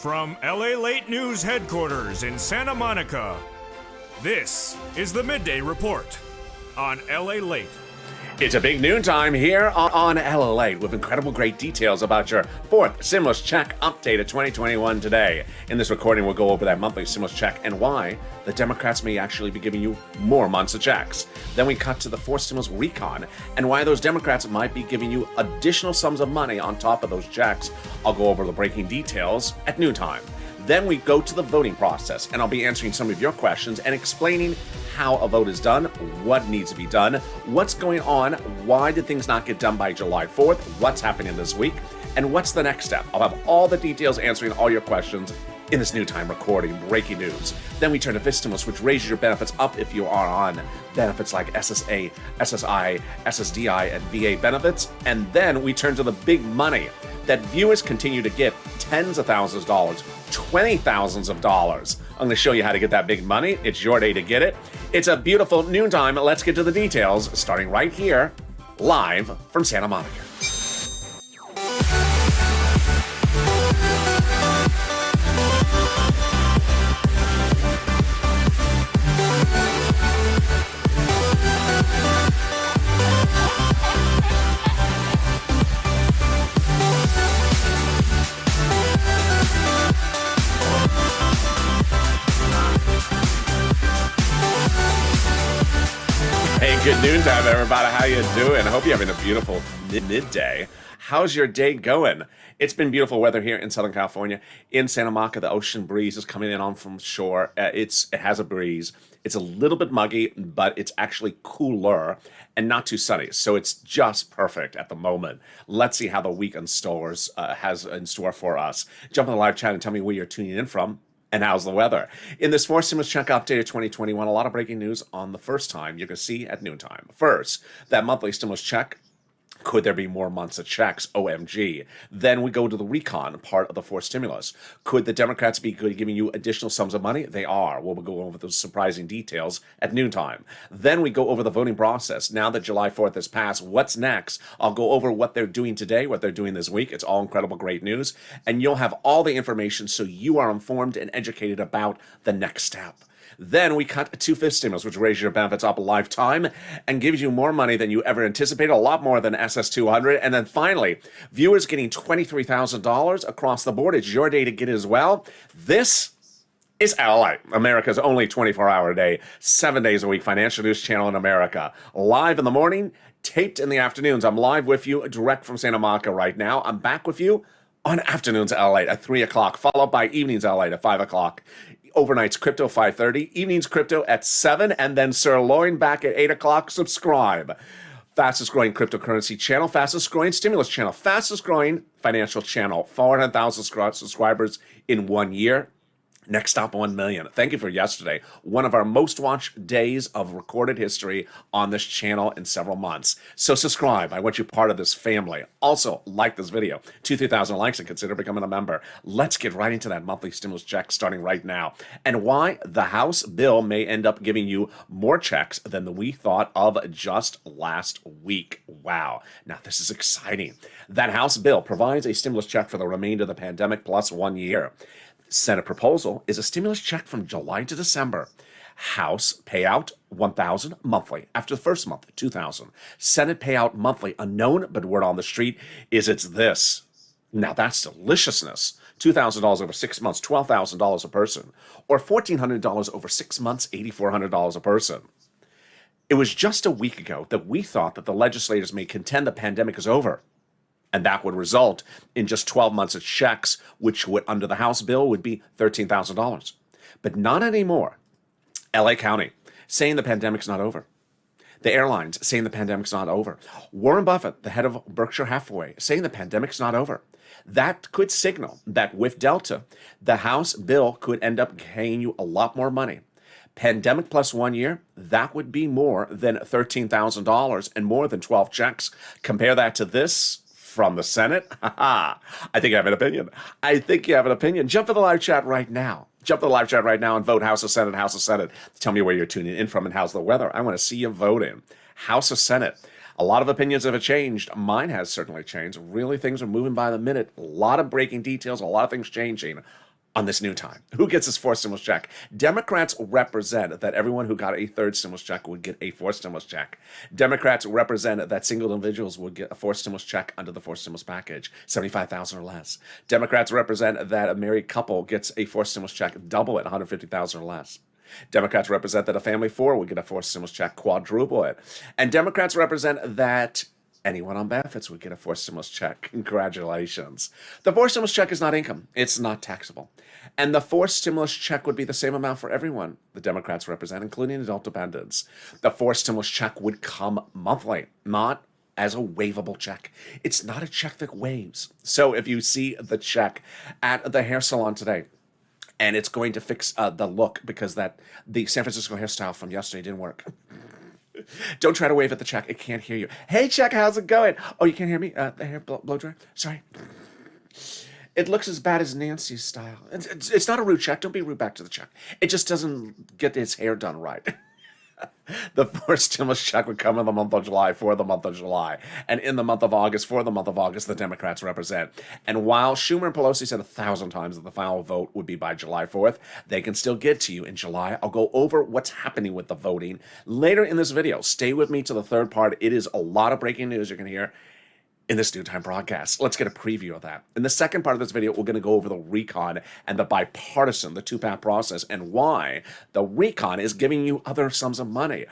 From Lalate News headquarters in Santa Monica, this is the Midday Report on Lalate. It's a big noontime here on Lalate with incredible great details about your fourth stimulus check update of 2021 today. In this recording, we'll go over that monthly stimulus check and why the Democrats may actually be giving you more months of checks. Then we cut to the fourth stimulus recon and why those Democrats might be giving you additional sums of money on top of those checks. I'll go over the breaking details at noontime. Then we go to the voting process, and I'll be answering some of your questions and explaining how a vote is done, what needs to be done, what's going on, why did things not get done by July 4th, what's happening this week, and what's the next step. I'll have all the details answering all your questions in this new time recording, breaking news. Then we turn to Vistimulus, which raises your benefits up if you are on benefits like SSA, SSI, SSDI, and VA benefits. And then we turn to the big money that viewers continue to get tens of thousands of dollars, $20,000s of dollars. I'm going to show you how to get that big money. It's your day to get it. It's a beautiful noontime. Let's get to the details, starting right here, live from Santa Monica. Good noontime, everybody. How you doing? I hope you're having a beautiful midday. How's your day going? It's been beautiful weather here in Southern California. In Santa Monica, the ocean breeze is coming in on from shore. It has a breeze. It's a little bit muggy, but it's actually cooler and not too sunny. So it's just perfect at the moment. Let's see how the week has in store for us. Jump in the live chat and tell me where you're tuning in from. And how's the weather? In this fourth stimulus check update of 2021, a lot of breaking news on the first time you're going to see at noontime. First, that monthly stimulus check. Could there be more months of checks? OMG. Then we go to the recon part of the fourth stimulus. Could the Democrats be giving you additional sums of money? They are. We'll go over those surprising details at noontime. Then we go over the voting process. Now that July 4th has passed, what's next? I'll go over what they're doing today, what they're doing this week. It's all incredible, great news. And you'll have all the information so you are informed and educated about the next step. Then we cut to fifth stimulus, which raises your benefits up a lifetime and gives you more money than you ever anticipated, a lot more than SS200. And then finally, viewers getting $23,000 across the board. It's your day to get it as well. This is Lalate, America's only 24-hour a day, 7 days a week financial news channel in America. Live in the morning, taped in the afternoons. I'm live with you direct from Santa Monica right now. I'm back with you on afternoons Lalate at 3 o'clock, followed by evenings Lalate at 5 o'clock. Overnight's crypto 5:30, evening's crypto at 7, and then sirloin back at 8 o'clock. Subscribe. Fastest growing cryptocurrency channel, fastest growing stimulus channel, fastest growing financial channel. 400,000 subscribers in 1 year. Next stop, 1 million. Thank you for yesterday. One of our most watched days of recorded history on this channel in several months. So subscribe. I want you part of this family. Also, like this video. 2,000-3,000 likes and consider becoming a member. Let's get right into that monthly stimulus check starting right now. And why the House bill may end up giving you more checks than we thought of just last week. Wow. Now, this is exciting. That House bill provides a stimulus check for the remainder of the pandemic plus 1 year. Senate proposal is a stimulus check from July to December. House payout $1,000 monthly after the first month, $2,000. Senate payout monthly unknown, but word on the street is it's this. Now that's deliciousness. $2,000 over 6 months, $12,000 a person, or $1,400 over 6 months, $8,400 a person. It was just a week ago that we thought that the legislators may contend the pandemic is over. And that would result in just 12 months of checks, which would, under the House bill, would be $13,000. But not anymore. LA County saying the pandemic's not over. The airlines saying the pandemic's not over. Warren Buffett, the head of Berkshire Hathaway, saying the pandemic's not over. That could signal that with Delta, the House bill could end up paying you a lot more money. Pandemic plus 1 year, that would be more than $13,000 and more than 12 checks. Compare that to this from the Senate. I think I have an opinion. Jump to the live chat right now. And vote House or Senate, House or Senate. Tell me where you're tuning in from and how's the weather. I want to see you voting. House or Senate. A lot of opinions have changed. Mine has certainly changed. Really, things are moving by the minute. A lot of breaking details, a lot of things changing. on this new time. Who gets this fourth stimulus check? Democrats represent that everyone who got a third stimulus check would get a fourth stimulus check. Democrats represent that single individuals would get a fourth stimulus check under the fourth stimulus package, $75,000 or less. Democrats represent that a married couple gets a fourth stimulus check, double it, $150,000 or less. Democrats represent that a family of four would get a fourth stimulus check, quadruple it. And Democrats represent that anyone on benefits would get a fourth stimulus check. Congratulations. The fourth stimulus check is not income. It's not taxable. And the fourth stimulus check would be the same amount for everyone the Democrats represent, including adult dependents. The fourth stimulus check would come monthly, not as a waivable check. It's not a check that waves. So if you see the check at the hair salon today, and it's going to fix the look because the San Francisco hairstyle from yesterday didn't work. Don't try to wave at the check. It can't hear you. Hey, check, how's it going? Oh, you can't hear me? The hair blow dryer? Sorry. It looks as bad as Nancy's style. It's not a rude check. Don't be rude back to the check. It just doesn't get its hair done right. The fourth stimulus check would come in the month of July for the month of July. And in the month of August for the month of August, the Democrats represent. And while Schumer and Pelosi said 1,000 times that the final vote would be by July 4th, they can still get to you in July. I'll go over what's happening with the voting later in this video. Stay with me to the third part. It is a lot of breaking news you're going to hear in this New Time broadcast. Let's get a preview of that. In the second part of this video, we're going to go over the recon and the bipartisan, the two-path process, and why the recon is giving you other sums of money.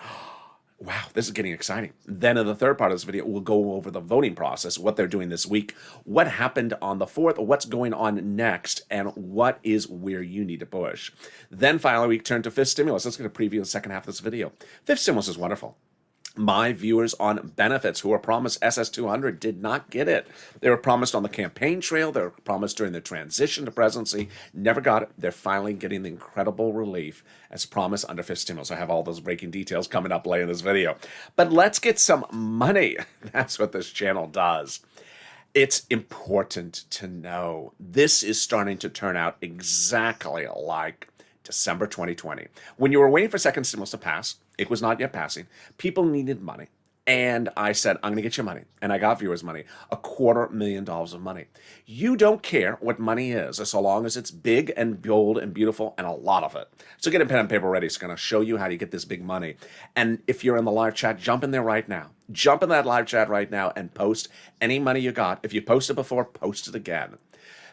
Wow, this is getting exciting. Then in the third part of this video, we'll go over the voting process, what they're doing this week, what happened on the 4th, what's going on next, and what is where you need to push. Then finally, we turn to fifth stimulus. Let's get a preview of the second half of this video. Fifth stimulus is wonderful. My viewers on benefits who were promised SS200 did not get it. They were promised on the campaign trail. They were promised during the transition to presidency. Never got it. They're finally getting the incredible relief as promised under fifth stimulus. I have all those breaking details coming up later in this video. But let's get some money. That's what this channel does. It's important to know this is starting to turn out exactly like December 2020. When you were waiting for second stimulus to pass, it was not yet passing. People needed money. And I said, I'm going to get you money. And I got viewers money, $250,000 of money. You don't care what money is, so long as it's big and bold and beautiful and a lot of it. So get a pen and paper ready. It's going to show you how to get this big money. And if you're in the live chat, jump in there right now. Jump in that live chat right now and post any money you got. If you posted before, post it again.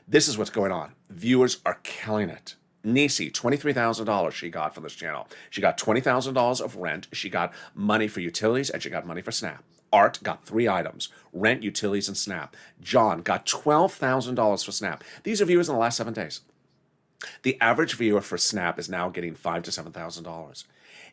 This is what's going on. Viewers are killing it. Nisi, $23,000 she got from this channel. She got $20,000 of rent. She got money for utilities, and she got money for SNAP. Art got 3 items, rent, utilities, and SNAP. John got $12,000 for SNAP. These are viewers in the last 7 days. The average viewer for SNAP is now getting $5,000 to $7,000.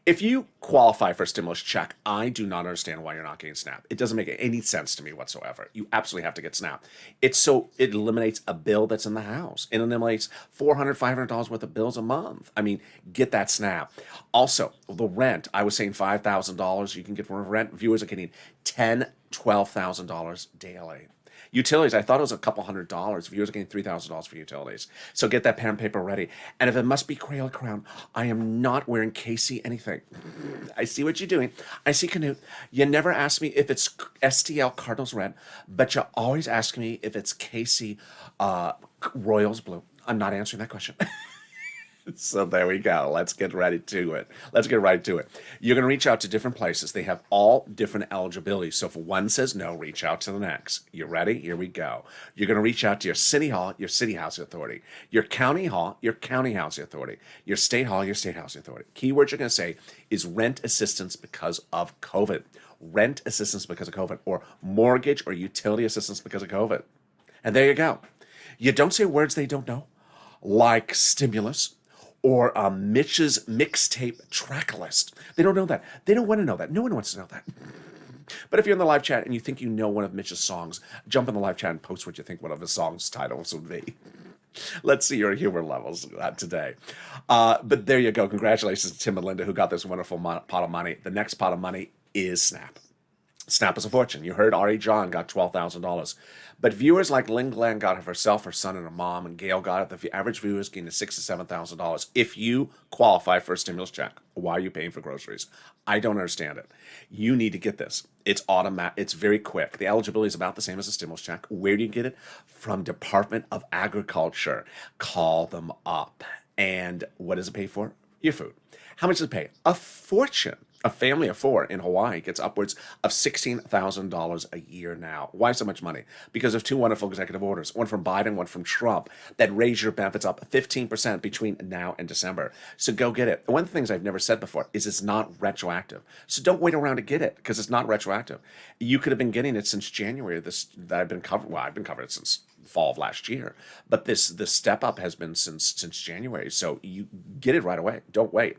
If you qualify for a stimulus check, I do not understand why you're not getting SNAP. It doesn't make any sense to me whatsoever. You absolutely have to get SNAP. It eliminates a bill that's in the house. It eliminates $400, $500 worth of bills a month. I mean, get that SNAP. Also, the rent, I was saying $5,000 you can get for rent. Viewers are getting $10,000, $12,000 daily. Utilities, I thought it was a couple $100. Viewers are getting $3,000 for utilities. So get that pen and paper ready. And if it must be Crayola Crown, I am not wearing Casey anything. I see what you're doing. I see Canute. You never ask me if it's STL Cardinals Red, but you always ask me if it's Casey Royals Blue. I'm not answering that question. So there we go. Let's get ready to it. Let's get right to it. You're going to reach out to different places. They have all different eligibilities. So if one says no, reach out to the next. You ready? Here we go. You're going to reach out to your city hall, your city housing authority, your county hall, your county housing authority, your state hall, your state housing authority. Keyword you're going to say is rent assistance because of COVID. Rent assistance because of COVID, or mortgage or utility assistance because of COVID. And there you go. You don't say words they don't know, like stimulus, or Mitch's mixtape track list. They don't know that. They don't want to know that. No one wants to know that. But if you're in the live chat and you think you know one of Mitch's songs, jump in the live chat and post what you think one of his songs titles would be. Let's see your humor levels today. But there you go. Congratulations to Tim and Linda who got this wonderful pot of money. The next pot of money is SNAP. Snap is a fortune. You heard Ari John got $12,000. But viewers like Lynn Glenn got it for herself, her son, and her mom, and Gail got it. The average viewer is getting $6,000 to $7,000. If you qualify for a stimulus check, why are you paying for groceries? I don't understand it. You need to get this. It's automatic. It's very quick. The eligibility is about the same as a stimulus check. Where do you get it? From Department of Agriculture. Call them up. And what does it pay for? Your food. How much does it pay? A fortune. A family of four in Hawaii gets upwards of $16,000 a year now. Why so much money? Because of two wonderful executive orders, one from Biden, one from Trump, that raise your benefits up 15% between now and December. So go get it. One of the things I've never said before is it's not retroactive. So don't wait around to get it because it's not retroactive. You could have been getting it since January. That I've been covered. Well, I've been covered since fall of last year, but this step up has been since January. So you get it right away. Don't wait.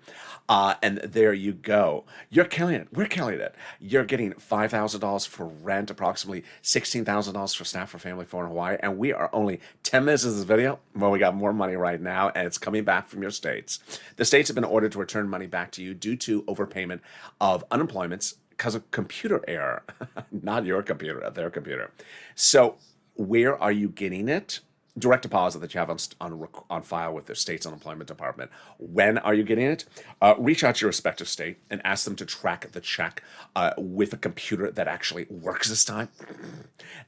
And there you go. You're killing it. We're killing it. You're getting $5,000 for rent, approximately $16,000 for staff for family for in Hawaii, and we are only 10 minutes into this video. Well, we got more money right now, and it's coming back from your states. The states have been ordered to return money back to you due to overpayment of unemployments because of computer error, not your computer, their computer. So where are you getting it? Direct deposit that you have on file with the state's unemployment department. When are you getting it? Reach out to your respective state and ask them to track the check with a computer that actually works this time.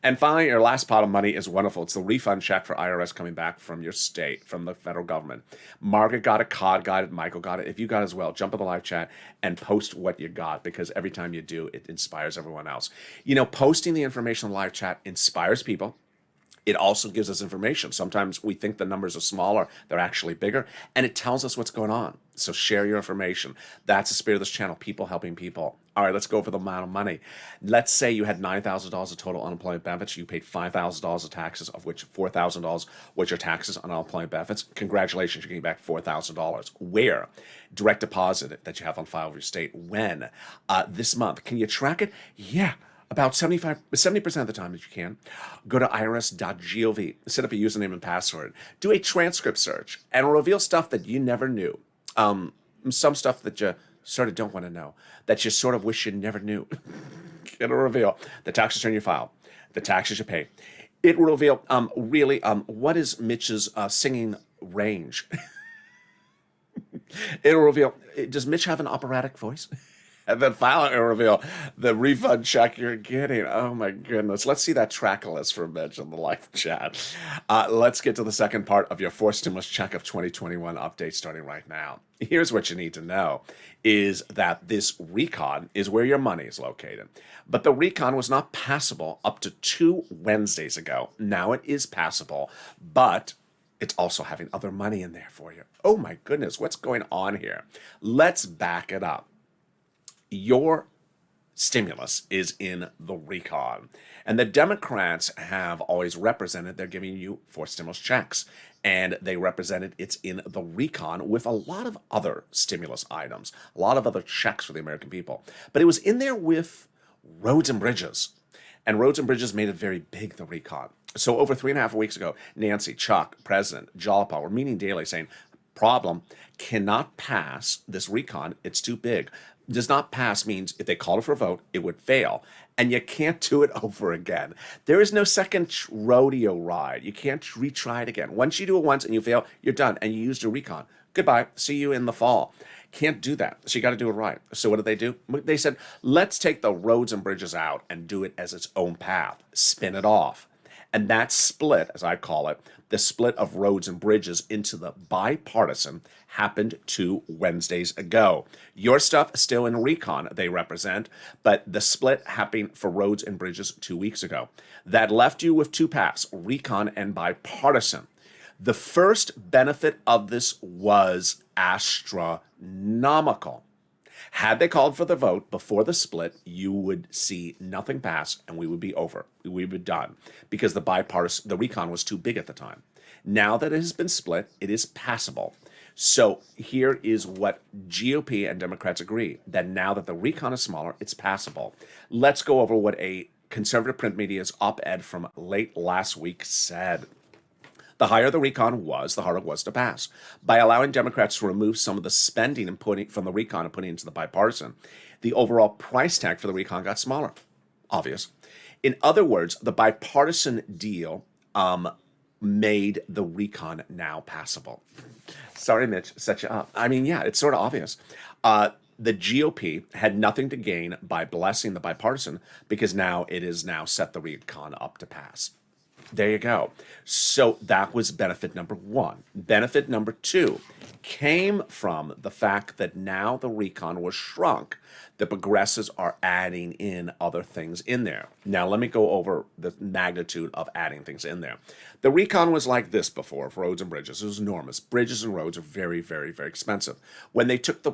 And finally, your last pot of money is wonderful. It's the refund check for IRS coming back from your state, from the federal government. Margaret got it, Cod got it, Michael got it. If you got it as well, jump in the live chat and post what you got, because every time you do, it inspires everyone else. You know, posting the information in the live chat inspires people. It also gives us information. Sometimes we think the numbers are smaller, they're actually bigger, and it tells us what's going on. So share your information. That's the spirit of this channel, people helping people. All right, let's go over the amount of money. Let's say you had $9,000 of total unemployment benefits. You paid $5,000 of taxes, of which $4,000 was your taxes on unemployment benefits. Congratulations, you're getting back $4,000. Where? Direct deposit that you have on file with your state. When? This month. Can you track it? Yeah. About 70% of the time that you can, go to irs.gov, set up a username and password, do a transcript search, and reveal stuff that you never knew. Some stuff that you sort of don't want to know, that you sort of wish you never knew. It'll reveal the tax return you file, the taxes you pay. It will reveal, what is Mitch's singing range? It'll reveal, does Mitch have an operatic voice? And then finally reveal the refund check you're getting. Oh my goodness. Let's see that track list for Mitch in the live chat. Let's get to the second part of your fourth stimulus check of 2021 update starting right now. Here's what you need to know is that this recon is where your money is located. But the recon was not passable up to 2 Wednesdays ago. Now it is passable, but it's also having other money in there for you. Oh my goodness, what's going on here? Let's back it up. Your stimulus is in the recon. And the Democrats have always represented they're giving you 4 stimulus checks. And they represented it's in the recon with a lot of other stimulus items, a lot of other checks for the American people. But it was in there with roads and bridges. And roads and bridges made it very big, the recon. So over 3.5 weeks ago, Nancy, Chuck, President, Jalapa were meeting daily saying, problem, cannot pass this recon, it's too big. Does not pass means if they called it for a vote, it would fail. And you can't do it over again. There is no second rodeo ride. You can't retry it again. Once you do it once and you fail, you're done. And you used your recon. Goodbye. See you in the fall. Can't do that. So you got to do it right. So what did they do? They said, let's take the roads and bridges out and do it as its own path. Spin it off. And that split, as I call it, the split of roads and bridges into the bipartisan happened 2 Wednesdays ago. Your stuff is still in recon, they represent, but the split happened for roads and bridges 2 weeks ago. That left you with 2 paths, recon and bipartisan. The first benefit of this was astronomical. Had they called for the vote before the split, you would see nothing pass and we would be over. We would be done because the recon was too big at the time. Now that it has been split, it is passable. So here is what GOP and Democrats agree, that now that the recon is smaller, it's passable. Let's go over what a conservative print media's op-ed from late last week said. The higher the recon was, the harder it was to pass. By allowing Democrats to remove some of the spending and putting from the recon and putting it into the bipartisan, the overall price tag for the recon got smaller. Obvious. In other words, the bipartisan deal made the recon now passable. Sorry, Mitch, set you up. I mean, yeah, it's sort of obvious. The GOP had nothing to gain by blessing the bipartisan because now it is now set the recon up to pass. There you go. So that was benefit number one. Benefit number two came from the fact that now the recon was shrunk. The progressives are adding in other things in there. Now, let me go over the magnitude of adding things in there. The recon was like this before for roads and bridges. It was enormous. Bridges and roads are very, very, very expensive. When they took the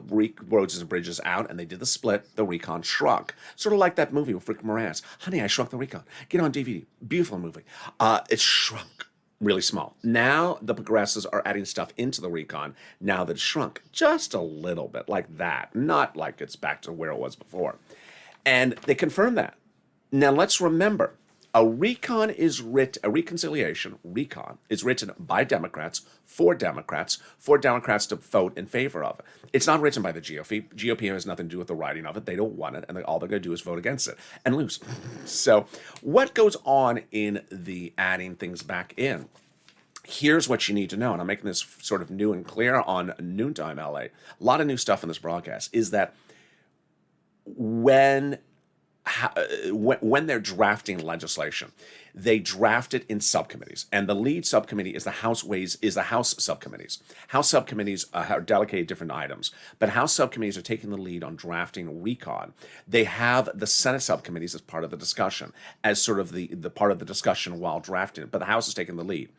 roads and bridges out and they did the split, the recon shrunk. Sort of like that movie with Rick Moranis. Honey, I Shrunk the Recon. Get on DVD. Beautiful movie. It shrunk. Really small. Now the progressives are adding stuff into the recon now that it's shrunk just a little bit, like that, not like it's back to where it was before. And they confirm that. Now let's remember, a reconciliation recon is written by Democrats for Democrats to vote in favor of it. It's not written by the GOP. GOP has nothing to do with the writing of it. They don't want it, and all they're going to do is vote against it and lose. So what goes on in the adding things back in? Here's what you need to know, and I'm making this sort of new and clear on Noontime LA. A lot of new stuff in this broadcast is that when they're drafting legislation, they draft it in subcommittees, and the lead subcommittee is the House subcommittees. House subcommittees are delegated different items, but House subcommittees are taking the lead on drafting recon. They have the Senate subcommittees as part of the discussion, as sort of the part of the discussion while drafting it, but the House is taking the lead.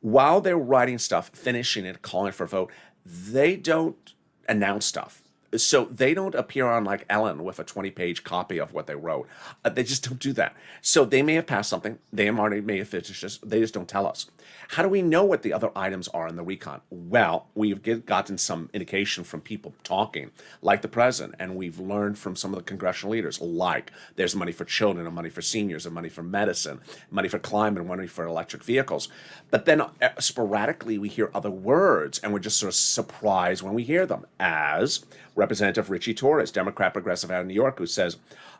While they're writing stuff, finishing it, calling for a vote, they don't announce stuff. So they don't appear on like Ellen with a 20-page copy of what they wrote. They just don't do that. So they may have passed something. They may have finished this. They just don't tell us. How do we know what the other items are in the recon? Well, we've gotten some indication from people talking, like the president, and we've learned from some of the congressional leaders, like there's money for children and money for seniors and money for medicine, money for climate and money for electric vehicles. But then sporadically we hear other words, and we're just sort of surprised when we hear them, as Representative Richie Torres, Democrat progressive out of New York, who says,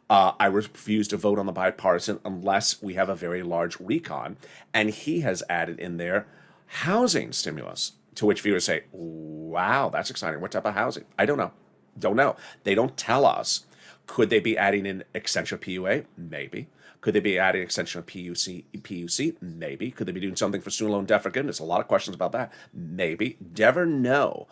I refuse to vote on the bipartisan unless we have a very large recon. And he has added in there housing stimulus, to which viewers say, wow, that's exciting. What type of housing? I don't know. Don't know. They don't tell us. Could they be adding in extension of PUA? Maybe. Could they be adding extension of PUC? Maybe. Could they be doing something for student loan debt forgiveness? A lot of questions about that. Maybe. Never know.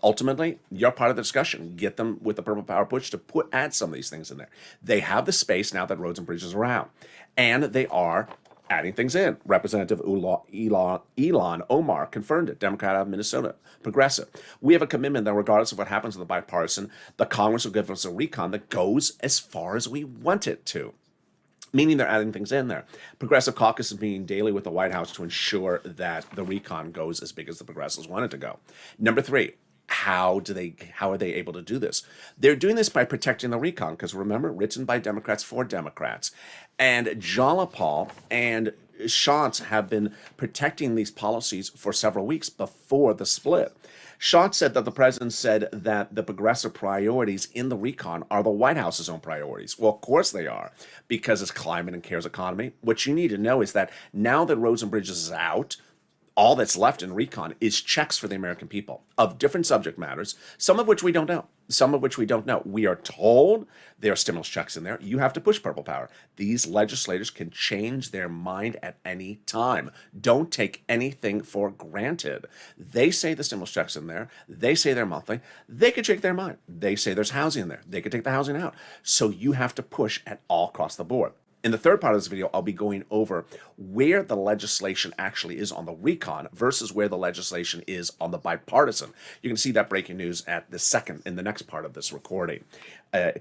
Ultimately, you're part of the discussion. Get them with the purple power push to add some of these things in there. They have the space now that roads and bridges are out. And they are adding things in. Representative Elon Omar confirmed it, Democrat out of Minnesota, progressive. We have a commitment that regardless of what happens with the bipartisan, the Congress will give us a recon that goes as far as we want it to. Meaning they're adding things in there. Progressive caucus is meeting daily with the White House to ensure that the recon goes as big as the progressives want it to go. Number three, how are they able to do this? They're doing this by protecting the recon, because remember, written by Democrats for Democrats. And Jolapal and Shantz have been protecting these policies for several weeks before the split. Shantz said that the president said that the progressive priorities in the recon are the White House's own priorities. Well, of course they are, because it's climate and cares economy. What you need to know is that now that roads and bridges is out, all that's left in recon is checks for the American people of different subject matters, some of which we don't know. We are told there are stimulus checks in there. You have to push purple power. These legislators can change their mind at any time. Don't take anything for granted. They say the stimulus checks in there. They say they're monthly. They could change their mind. They say there's housing in there. They could take the housing out. So you have to push at all across the board. In the third part of this video, I'll be going over where the legislation actually is on the recon versus where the legislation is on the bipartisan. You can see that breaking news in the next part of this recording,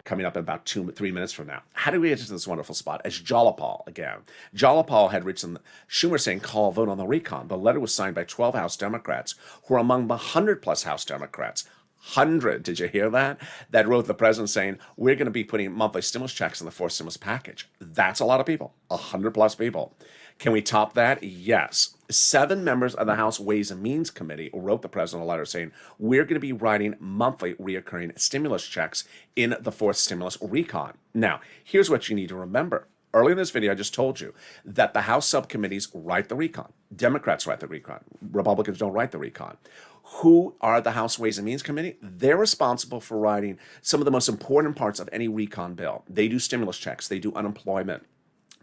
coming up in about 2-3 minutes from now. How did we get to this wonderful spot? As Jolapal again. Jolapal had written Schumer saying, call a vote on the recon. The letter was signed by 12 House Democrats, who are among the 100-plus House Democrats. 100, did you hear that? That wrote the president saying, we're going to be putting monthly stimulus checks in the fourth stimulus package. That's a lot of people, 100 plus people. Can we top that? Yes. 7 members of the House Ways and Means Committee wrote the president a letter saying, we're going to be writing monthly reoccurring stimulus checks in the fourth stimulus recon. Now, here's what you need to remember. Earlier in this video, I just told you that the House subcommittees write the recon. Democrats write the recon. Republicans don't write the recon. Who are the House Ways and Means Committee? They're responsible for writing some of the most important parts of any recon bill. They do stimulus checks. They do unemployment,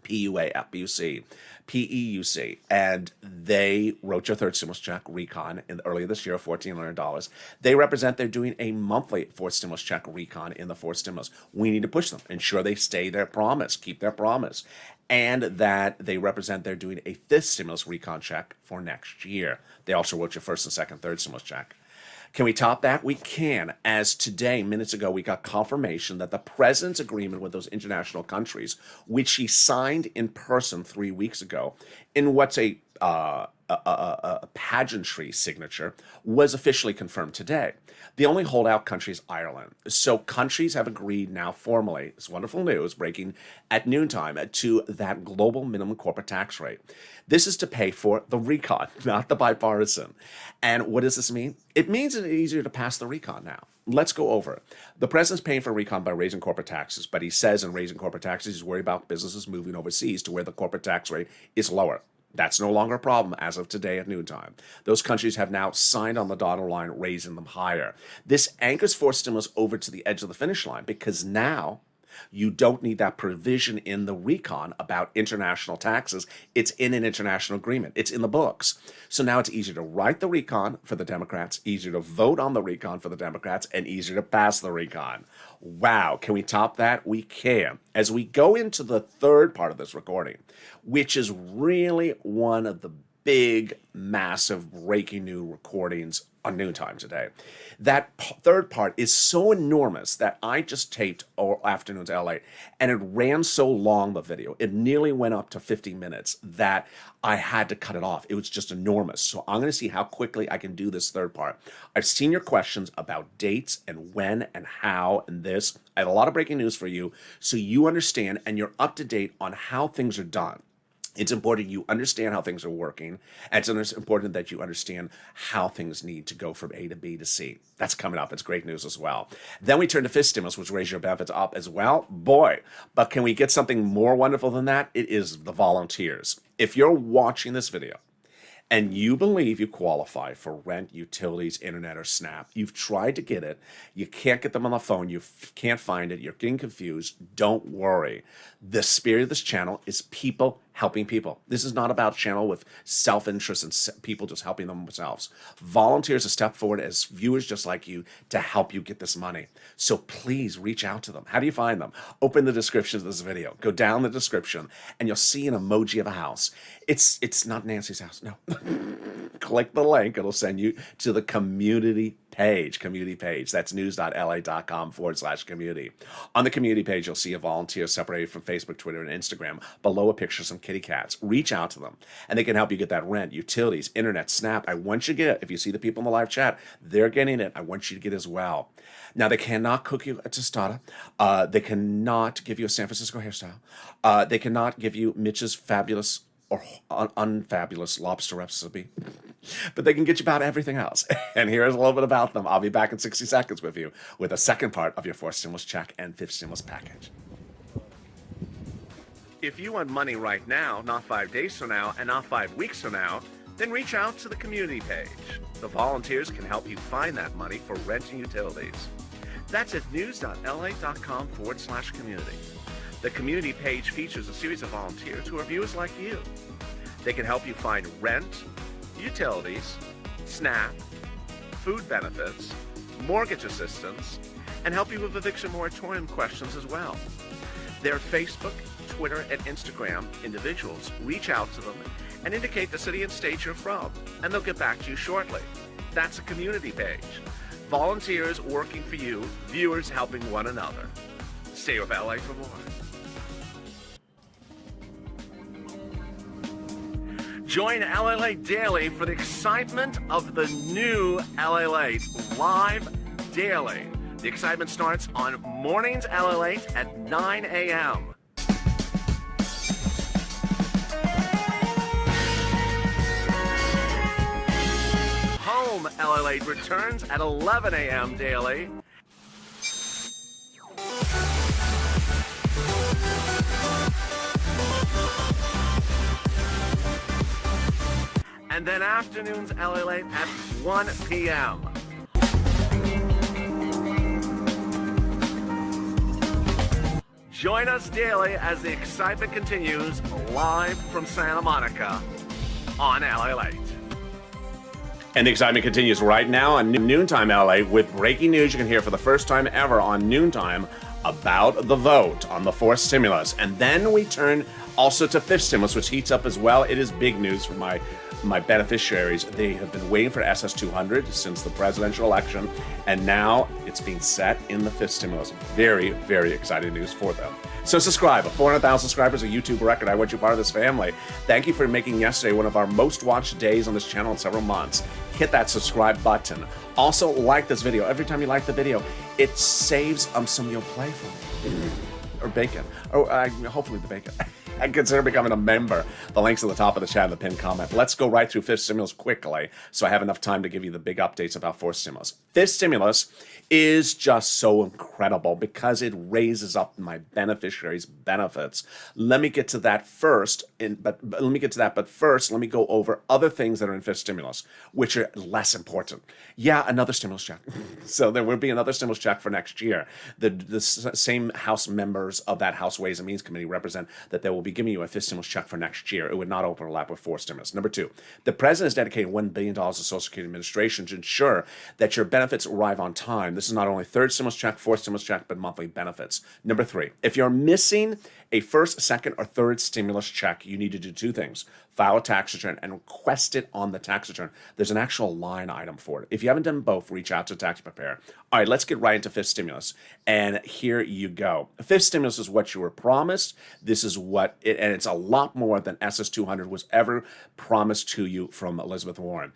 PUA, FBUC, PEUC, and they wrote your third stimulus check, recon, earlier this year, $1,400. They represent they're doing a monthly fourth stimulus check, recon, in the fourth stimulus. We need to push them, ensure they stay their promise, keep their promise, and that they represent they're doing a fifth stimulus recon check for next year. They also wrote your first and second, third stimulus check. Can we top that? We can, as today, minutes ago, we got confirmation that the president's agreement with those international countries, which he signed in person 3 weeks ago, in what's a pageantry signature, was officially confirmed today. The only holdout country is Ireland. So countries have agreed now formally, it's wonderful news, breaking at noontime, to that global minimum corporate tax rate. This is to pay for the recon, not the bipartisan. And what does this mean? It means it's easier to pass the recon now. Let's go over it. The president's paying for recon by raising corporate taxes, but he says in raising corporate taxes, he's worried about businesses moving overseas to where the corporate tax rate is lower. That's no longer a problem as of today at noontime. Those countries have now signed on the dotted line, raising them higher. This anchors fourth stimulus over to the edge of the finish line because now you don't need that provision in the recon about international taxes. It's in an international agreement. It's in the books. So now it's easier to write the recon for the Democrats, easier to vote on the recon for the Democrats, and easier to pass the recon. Wow, can we top that? We can. As we go into the third part of this recording, which is really one of the big, massive breaking news recordings on noontime today. That third part is so enormous that I just taped Afternoons LA, and it ran so long, the video. It nearly went up to 50 minutes that I had to cut it off. It was just enormous. So I'm going to see how quickly I can do this third part. I've seen your questions about dates and when and how and this. I have a lot of breaking news for you so you understand and you're up to date on how things are done. It's important you understand how things are working, and it's important that you understand how things need to go from A to B to C. That's coming up. It's great news as well. Then we turn to fifth stimulus, which raise your benefits up as well. Boy, but can we get something more wonderful than that? It is the volunteers. If you're watching this video and you believe you qualify for rent, utilities, internet, or SNAP, you've tried to get it, you can't get them on the phone, you can't find it, you're getting confused, don't worry. The spirit of this channel is people helping people. This is not about a channel with self-interest and people just helping themselves. Volunteers a step forward as viewers just like you to help you get this money. So please reach out to them. How do you find them? Open the description of this video. Go down the description and you'll see an emoji of a house. It's not Nancy's house, no. Click the link. It'll send you to the community page. That's news.la.com/community. On the community page, you'll see a volunteer separated from Facebook, Twitter, and Instagram. Below a picture of some kitty cats. Reach out to them, and they can help you get that rent, utilities, internet, SNAP. I want you to get it. If you see the people in the live chat, they're getting it. I want you to get it as well. Now, they cannot cook you a tostada. They cannot give you a San Francisco hairstyle. They cannot give you Mitch's fabulous or unfabulous lobster recipe, but they can get you about everything else. And here's a little bit about them. I'll be back in 60 seconds with you with the second part of your fourth stimulus check and fifth stimulus package. If you want money right now, not 5 days from now, and not 5 weeks from now, then reach out to the community page. The volunteers can help you find that money for rent and utilities. That's at news.la.com/community. The community page features a series of volunteers who are viewers like you. They can help you find rent, utilities, SNAP, food benefits, mortgage assistance, and help you with eviction moratorium questions as well. Their Facebook, Twitter, and Instagram individuals reach out to them and indicate the city and state you're from, and they'll get back to you shortly. That's a community page. Volunteers working for you, viewers helping one another. Stay with LA for more. Join LA Daily for the excitement of the new LA live daily. The excitement starts on mornings LA at 9 a.m. Lalate returns at 11 a.m. daily. And then afternoons Lalate at 1 p.m. Join us daily as the excitement continues live from Santa Monica on Lalate. And the excitement continues right now on Noontime LA with breaking news you can hear for the first time ever on Noontime about the vote on the fourth stimulus. And then we turn also to fifth stimulus, which heats up as well. It is big news for my beneficiaries. They have been waiting for SS200 since the presidential election, and now it's being set in the fifth stimulus. Very, very exciting news for them. So subscribe. 400,000 subscribers, a YouTube record. I want you part of this family. Thank you for making yesterday one of our most watched days on this channel in several months. Hit that subscribe button. Also, like this video. Every time you like the video, it saves some you'll play for me. Or bacon. Or hopefully the bacon. And consider becoming a member. The link's at the top of the chat in the pinned comment. Let's go right through fifth stimulus quickly so I have enough time to give you the big updates about fourth stimulus. Fifth stimulus is just so incredible because it raises up my beneficiaries' benefits. Let me get to that first, but first let me go over other things that are in fifth stimulus, which are less important. Yeah, another stimulus check. So there will be another stimulus check for next year. The same House members of that House Ways and Means Committee represent that they will be giving you a fifth stimulus check for next year. It would not overlap with fourth stimulus. Number two, the president has dedicated $1 billion to Social Security Administration to ensure that your benefits arrive on time. This is not only third stimulus check, fourth stimulus check, but monthly benefits. Number three, if you're missing a first, second, or third stimulus check, you need to do two things. File a tax return and request it on the tax return. There's an actual line item for it. If you haven't done both, reach out to a tax preparer. All right, let's get right into fifth stimulus. And here you go. Fifth stimulus is what you were promised. This is what it, and it's a lot more than SS200 was ever promised to you from Elizabeth Warren.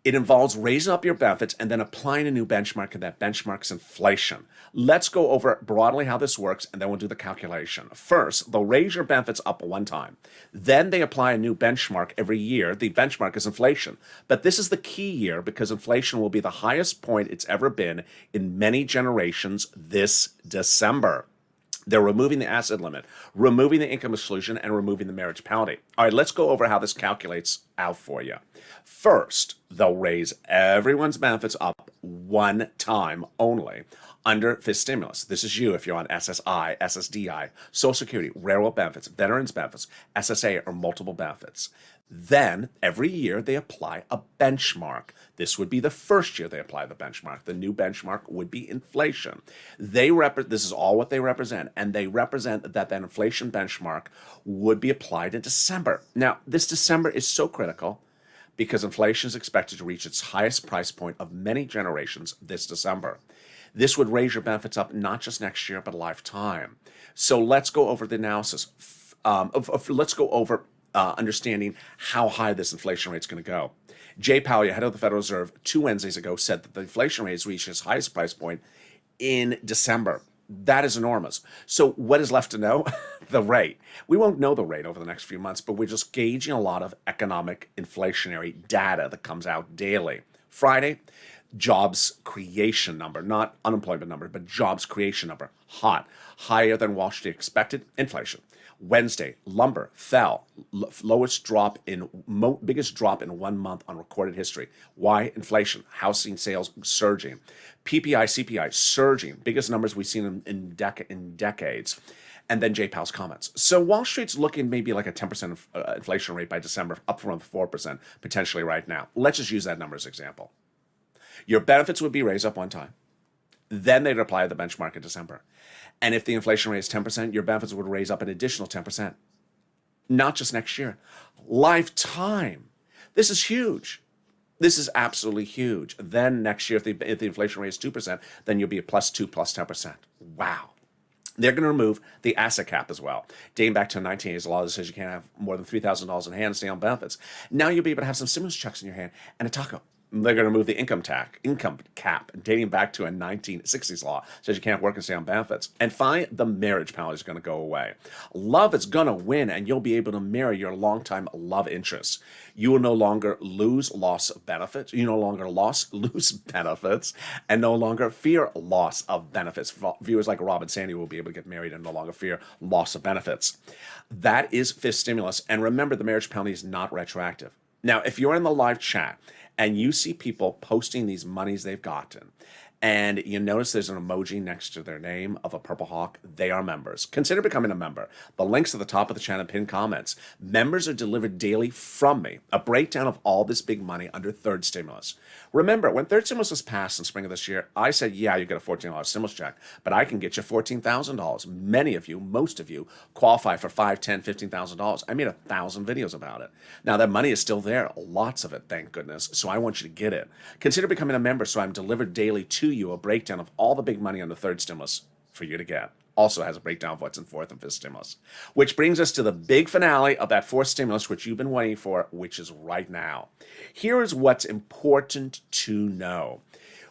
It involves raising up your benefits and then applying a new benchmark, and that benchmark's inflation. Let's go over broadly how this works, and then we'll do the calculation. First, they'll raise your benefits up one time. Then they apply a new benchmark every year. The benchmark is inflation. But this is the key year because inflation will be the highest point it's ever been in many generations this December. They're removing the asset limit, removing the income exclusion, and removing the marriage penalty. All right, let's go over how this calculates out for you. First, they'll raise everyone's benefits up one time only under fifth stimulus. This is you if you're on SSI, SSDI, Social Security, railroad benefits, veterans benefits, SSA, or multiple benefits. Then, every year, they apply a benchmark. This would be the first year they apply the benchmark. The new benchmark would be inflation. This is all what they represent, and they represent that inflation benchmark would be applied in December. Now, this December is so critical because inflation is expected to reach its highest price point of many generations this December. This would raise your benefits up not just next year, but a lifetime. So let's go over the analysis. Let's go over understanding how high this inflation rate is going to go. Jay Powell, head of the Federal Reserve, 2 Wednesdays ago said that the inflation rate has reached its highest price point in December. That is enormous. So what is left to know? The rate. We won't know the rate over the next few months, but we're just gauging a lot of economic inflationary data that comes out daily. Friday, jobs creation number, not unemployment number, but jobs creation number, hot, higher than Wall Street expected, inflation. Wednesday, lumber fell, biggest drop in 1 month on recorded history. Why? Inflation, housing sales surging, PPI, CPI surging, biggest numbers we've seen in decades. And then Jay Powell's comments. So Wall Street's looking maybe like a 10% inflation rate by December, up from 4% potentially right now. Let's just use that number as an example. Your benefits would be raised up one time. Then they'd apply the benchmark in December. And if the inflation rate is 10%, your benefits would raise up an additional 10%. Not just next year. Lifetime. This is huge. This is absolutely huge. Then next year, if the inflation rate is 2%, then you'll be a +2, +10%. Wow. They're going to remove the asset cap as well. Dating back to the 1980s, a law that says you can't have more than $3,000 in hand and stay on benefits. Now you'll be able to have some stimulus checks in your hand and a taco. They're going to remove the income cap dating back to a 1960s law. Says you can't work and stay on benefits. And finally, the marriage penalty is going to go away. Love is going to win, and you'll be able to marry your longtime love interests. You will no longer loss of benefits. You no longer lose benefits, and no longer fear loss of benefits. Viewers like Rob and Sandy will be able to get married and no longer fear loss of benefits. That is fifth stimulus. And remember, the marriage penalty is not retroactive. Now, if you're in the live chat and you see people posting these monies they've gotten, and you notice there's an emoji next to their name of a purple hawk, they are members. Consider becoming a member. The link's at the top of the channel, pinned comments. Members are delivered daily from me, a breakdown of all this big money under third stimulus. Remember, when third stimulus was passed in spring of this year, I said, yeah, you get a $14 stimulus check, but I can get you $14,000. Many of you, most of you, qualify for $5,000, $10,000, $15,000. I made 1,000 videos about it. Now, that money is still there, lots of it, thank goodness, so I want you to get it. Consider becoming a member so I'm delivered daily to you a breakdown of all the big money on the third stimulus for you to get. Also has a breakdown of what's in fourth and fifth stimulus. Which brings us to the big finale of that fourth stimulus, which you've been waiting for, which is right now. Here is what's important to know.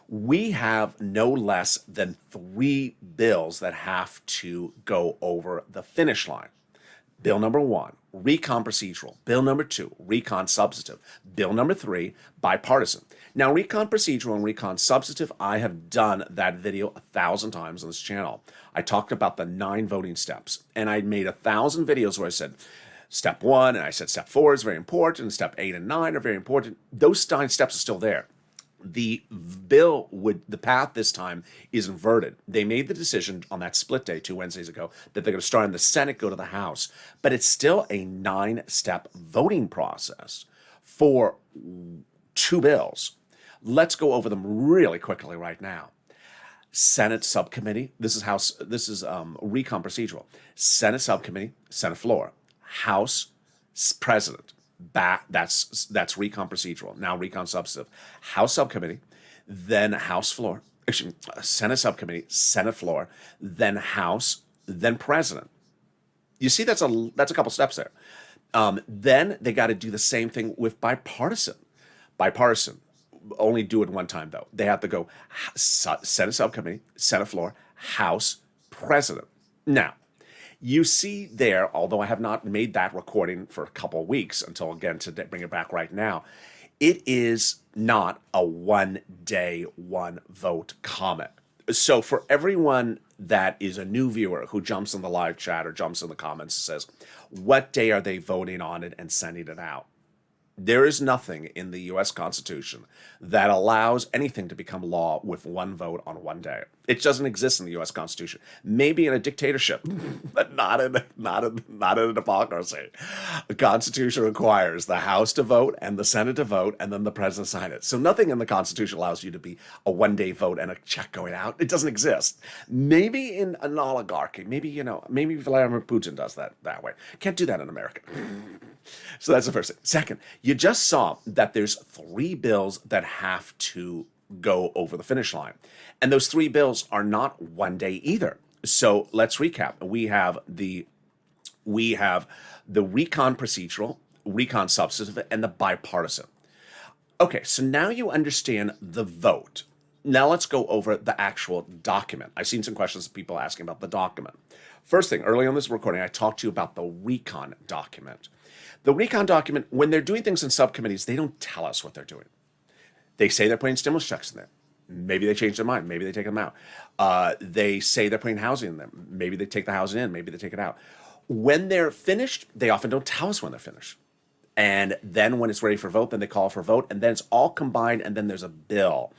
We have no less than 3 bills that have to go over the finish line. Bill number 1, recon procedural. Bill number 2, recon substantive. Bill number 3, bipartisan. Now, recon procedural and recon substantive, I have done that video 1,000 times on this channel. I talked about the 9 voting steps, and I made 1,000 videos where I said, step 1, and I said step 4 is very important, and step 8 and 9 are very important. Those 9 steps are still there. The path this time is inverted. They made the decision on that split day 2 Wednesdays ago that they're going to start in the Senate, go to the House, but it's still a 9-step voting process for 2 bills. Let's go over them really quickly right now. Senate subcommittee. This is recon procedural. Senate subcommittee, Senate floor. House president. That's recon procedural. Now recon substantive. House subcommittee, then House floor. Actually, Senate subcommittee, Senate floor, then House, then president. You see, that's a couple steps there. Then they got to do the same thing with bipartisan. Bipartisan. Only do it one time, though. They have to go Senate subcommittee, Senate floor, House, president. Now, you see there, although I have not made that recording for a couple of weeks until, again, to bring it back right now, it is not a 1-day, 1-vote comment. So for everyone that is a new viewer who jumps in the live chat or jumps in the comments and says, what day are they voting on it and sending it out? There is nothing in the U.S. Constitution that allows anything to become law with 1 vote on 1 day. It doesn't exist in the U.S. Constitution. Maybe in a dictatorship, but not in a democracy. The Constitution requires the House to vote and the Senate to vote, and then the president sign it. So nothing in the Constitution allows you to be a 1-day vote and a check going out. It doesn't exist. Maybe in an oligarchy. Maybe Vladimir Putin does that way. Can't do that in America. So that's the first thing. Second, you just saw that there's 3 bills that have to go over the finish line. And those 3 bills are not 1 day either. So let's recap. We have the recon procedural, recon substantive, and the bipartisan. Okay, so now you understand the vote. Now let's go over the actual document. I've seen some questions of people asking about the document. First thing, early on this recording, I talked to you about the recon document. The recon document, when they're doing things in subcommittees, they don't tell us what they're doing. They say they're putting stimulus checks in there. Maybe they change their mind. Maybe they take them out. They say they're putting housing in there. Maybe they take the housing in. Maybe they take it out. When they're finished, they often don't tell us when they're finished. And then when it's ready for vote, then they call for vote, and then it's all combined, and then there's a bill.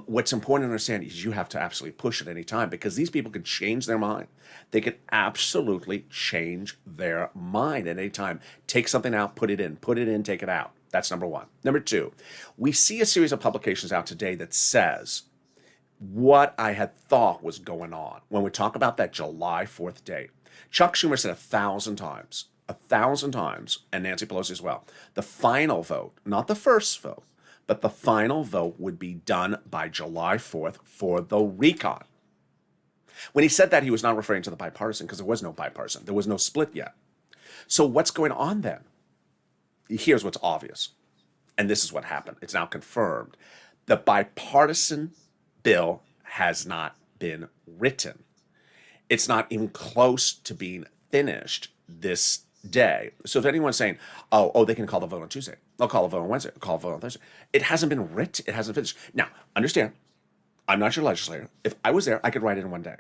What's important to understand is you have to absolutely push at any time because these people can change their mind. They can absolutely change their mind at any time. Take something out, put it in, take it out. That's number 1. Number 2, we see a series of publications out today that says what I had thought was going on when we talk about that July 4th date. Chuck Schumer said 1,000 times, and Nancy Pelosi as well, the final vote, not the first vote, but the final vote would be done by July 4th for the recon. When he said that, he was not referring to the bipartisan because there was no bipartisan. There was no split yet. So what's going on then? Here's what's obvious. and this is what happened. It's now confirmed. The bipartisan bill has not been written. It's not even close to being finished this day. So if anyone's saying, oh, they can call the vote on Tuesday, they'll call the vote on Wednesday, they'll call the vote on Thursday. It hasn't been written. It hasn't finished. Now, understand, I'm not your legislator. If I was there, I could write it in one day.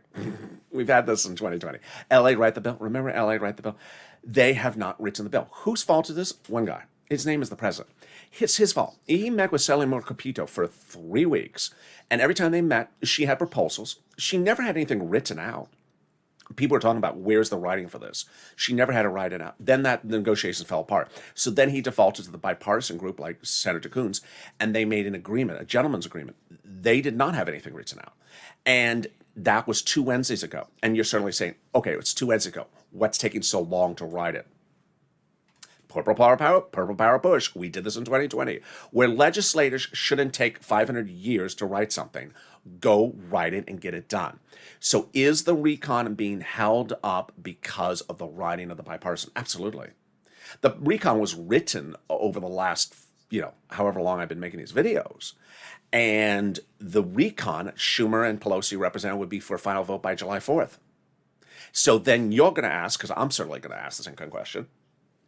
We've had this in 2020. LA write the bill. Remember LA write the bill? They have not written the bill. Whose fault is this? One guy. His name is the president. It's his fault. He met with Sally Capito for 3 weeks. And every time they met, she had proposals. She never had anything written out. People were talking about where's the writing for this. She never had to write it out. Then that negotiations fell apart. So then he defaulted to the bipartisan group like Senator Coons, and they made an agreement, a gentleman's agreement. They did not have anything written out. And that was 2 Wednesdays ago. And you're certainly saying, okay, it's 2 Wednesdays ago. What's taking so long to write it? Purple power push. We did this in 2020. Where legislators shouldn't take 500 years to write something, go write it and get it done. So is the recon being held up because of the writing of the bipartisan? Absolutely. The recon was written over the last, however long I've been making these videos. And the recon, Schumer and Pelosi represented, would be for a final vote by July 4th. So then you're going to ask, because I'm certainly going to ask the same kind of question,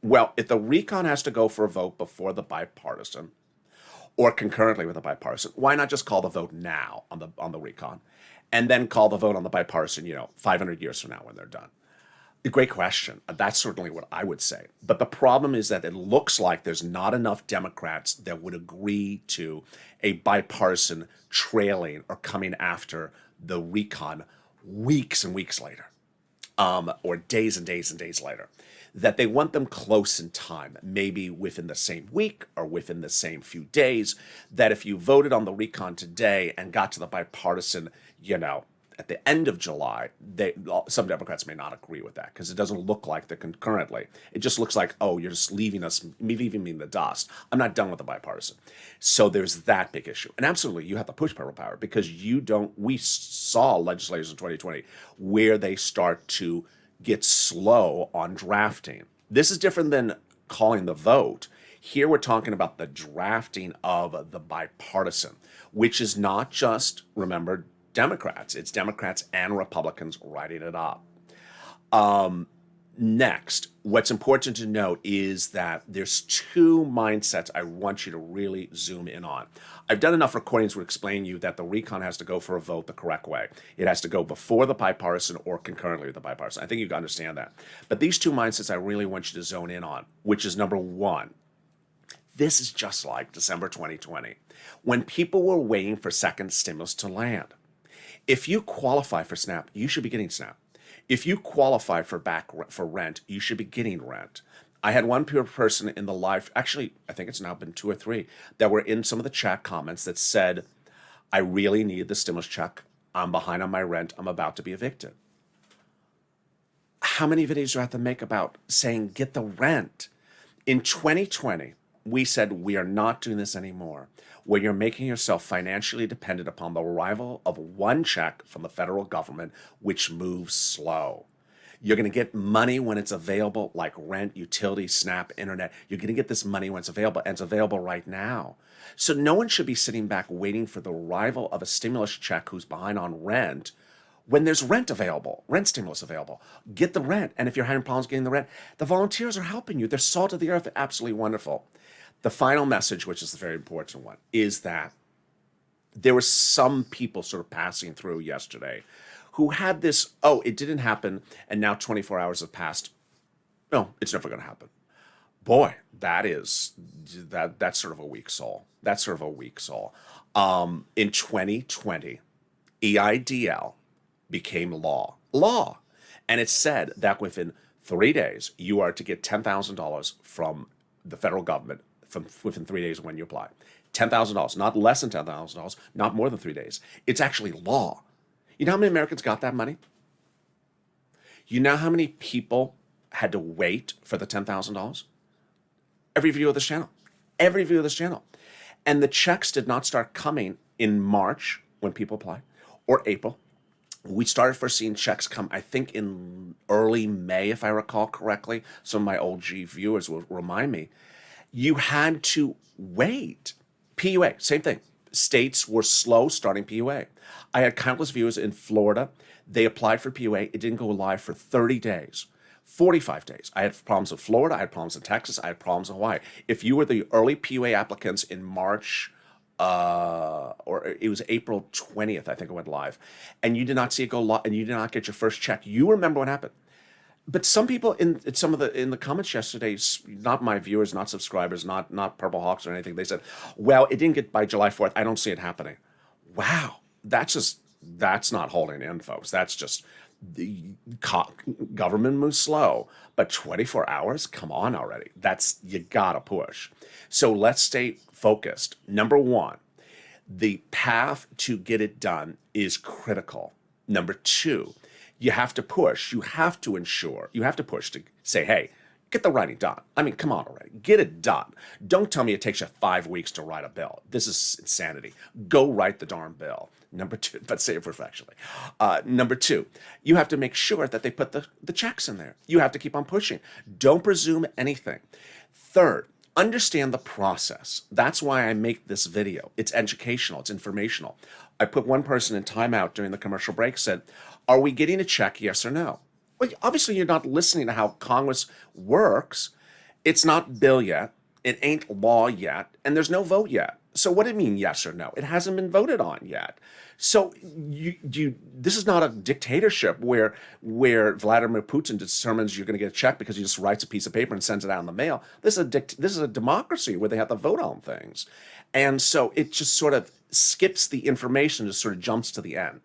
well, if the recon has to go for a vote before the bipartisan or concurrently with the bipartisan, why not just call the vote now on the recon and then call the vote on the bipartisan, 500 years from now when they're done? A great question. That's certainly what I would say. But the problem is that it looks like there's not enough Democrats that would agree to a bipartisan trailing or coming after the recon weeks and weeks later, or days and days and days later. That they want them close in time, maybe within the same week or within the same few days, that if you voted on the recon today and got to the bipartisan, at the end of July, some Democrats may not agree with that because it doesn't look like they're concurrently. It just looks like, oh, you're just leaving me in the dust. I'm not done with the bipartisan. So there's that big issue. And absolutely, you have to push purple power because we saw legislators in 2020 where they start to get slow on drafting. This is different than calling the vote. Here we're talking about the drafting of the bipartisan, which is not just, remember, Democrats. It's Democrats and Republicans writing it up. Next, what's important to note is that there's 2 mindsets I want you to really zoom in on. I've done enough recordings to explain to you that the recon has to go for a vote the correct way. It has to go before the bipartisan or concurrently with the bipartisan. I think you can understand that. But these 2 mindsets I really want you to zone in on, which is number 1. This is just like December 2020, when people were waiting for second stimulus to land. If you qualify for SNAP, you should be getting SNAP. If you qualify for rent, you should be getting rent. I had one person in the live, actually, I think it's now been 2 or 3, that were in some of the chat comments that said, I really need the stimulus check. I'm behind on my rent. I'm about to be evicted. How many videos do I have to make about saying, get the rent? In 2020, we said we are not doing this anymore, where you're making yourself financially dependent upon the arrival of one check from the federal government, which moves slow. You're going to get money when it's available, like rent, utilities, SNAP, internet. You're going to get this money when it's available, and it's available right now. So no one should be sitting back waiting for the arrival of a stimulus check who's behind on rent when there's rent available, rent stimulus available. Get the rent. And if you're having problems getting the rent, the volunteers are helping you. They're salt of the earth. They're absolutely wonderful. The final message, which is the very important one, is that there were some people sort of passing through yesterday who had this, oh, it didn't happen, and now 24 hours have passed. No, it's never going to happen. Boy, that's sort of a weak soul. That's sort of a weak soul. In 2020, EIDL became law. And it said that within 3 days, you are to get $10,000 from the federal government within 3 days when you apply. $10,000, not less than $10,000, not more than 3 days. It's actually law. You know how many Americans got that money? You know how many people had to wait for the $10,000? Every view of this channel. Every view of this channel. And the checks did not start coming in March when people apply, or April. We started first seeing checks come, I think, in early May, if I recall correctly. Some of my old G viewers will remind me. You had to wait. PUA, same thing. States were slow starting PUA. I had countless viewers in Florida. They applied for PUA. It didn't go live for 30 days, 45 days. I had problems with Florida. I had problems in Texas. I had problems in Hawaii. If you were the early PUA applicants in March, or it was April 20th, I think it went live, and you did not see it go live, and you did not get your first check, you remember what happened. But some people in the comments yesterday, not my viewers, not subscribers, not Purple Hawks or anything, they said, well, it didn't get by July 4th. I don't see it happening. Wow. That's not holding in, folks. That's just the government moves slow, but 24 hours? Come on already. You gotta push. So let's stay focused. Number one, the path to get it done is critical. Number two, you have to push. You have to push to say, hey, get the writing done. I mean, come on already. Get it done. Don't tell me it takes you 5 weeks to write a bill. This is insanity. Go write the darn bill. Number two, but say it professionally. Number two, you have to make sure that they put the checks in there. You have to keep on pushing. Don't presume anything. Third, understand the process. That's why I make this video. It's educational. It's informational. I put one person in timeout during the commercial break, said, are we getting a check, yes or no? Well, obviously you're not listening to how Congress works. It's not bill yet. It ain't law yet. And there's no vote yet. So what do you mean yes or no? It hasn't been voted on yet. So this is not a dictatorship where Vladimir Putin determines you're going to get a check because he just writes a piece of paper and sends it out in the mail. This is a democracy where they have to vote on things. And so it just sort of skips the information, just sort of jumps to the end.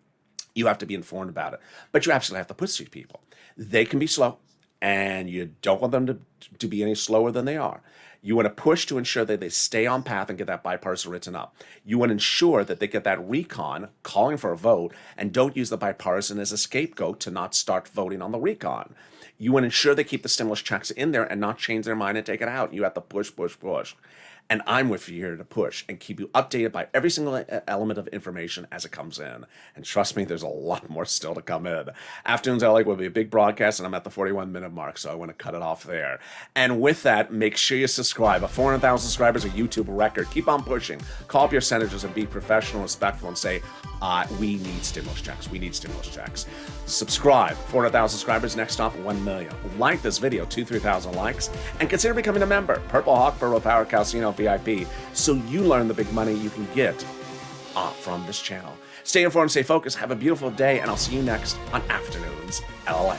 You have to be informed about it. But you absolutely have to push these people. They can be slow, and you don't want them to be any slower than they are. You want to push to ensure that they stay on path and get that bipartisan written up. You want to ensure that they get that recon calling for a vote and don't use the bipartisan as a scapegoat to not start voting on the recon. You want to ensure they keep the stimulus checks in there and not change their mind and take it out. You have to push. And I'm with you here to push and keep you updated by every single element of information as it comes in. And trust me, there's a lot more still to come in. Afternoons LA will be a big broadcast, and I'm at the 41-minute mark, so I want to cut it off there. And with that, make sure you subscribe. 400,000 subscribers, a YouTube record. Keep on pushing. Call up your senators and be professional, respectful, and say, we need stimulus checks. We need stimulus checks. Subscribe. 400,000 subscribers. Next stop, 1 million. Like this video, 2,000-3,000 likes. And consider becoming a member. Purple Hawk, Purple Power, Casino VIP. So you learn the big money you can get from this channel. Stay informed, stay focused. Have a beautiful day. And I'll see you next on Afternoons LA.